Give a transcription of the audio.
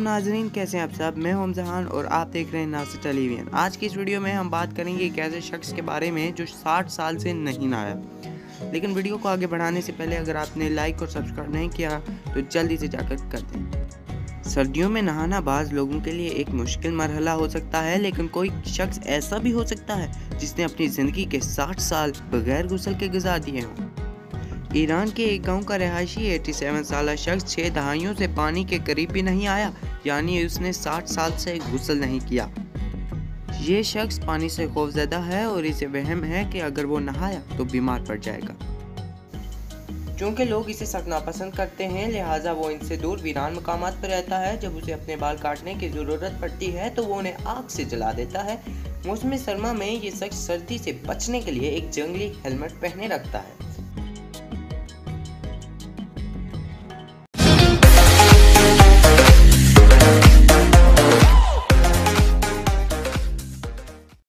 नाजरीन, कैसे हैं आप सब। मैं हूं जहान और आप देख रहे हैं नासिर टेलीविजन। आज की इस वीडियो में हम बात करेंगे एक ऐसे शख्स के बारे में जो 60 साल से नहीं नहाया। लेकिन वीडियो को आगे बढ़ाने से पहले अगर आपने लाइक और सब्सक्राइब नहीं किया तो जल्दी से जाकर कर दें। सर्दियों में नहाना बाज़ लोगों के लिए एक मुश्किल मरहला हो सकता है, लेकिन कोई शख्स ऐसा भी हो सकता है जिसने अपनी ज़िंदगी के 60 साल बगैर गुस्ल के गुजार दिए हों। ईरान के एक गांव का रहायशी 87 साल शख्स 6 दहाइयों से पानी के करीब भी नहीं आया, यानी उसने 60 साल से गुस्ल नहीं किया। ये शख्स पानी से खौफजदा है और इसे वहम है कि अगर वो नहाया तो बीमार पड़ जाएगा। चूँकि लोग इसे सख्त नापसंद करते हैं, लिहाजा वो इनसे दूर वीरान मकामात पर रहता है। जब उसे अपने बाल काटने की ज़रूरत पड़ती है तो वो उन्हें आग से जला देता है। मौसम सरमा में ये शख्स सर्दी से बचने के लिए एक जंगली हेलमेट पहने रखता है।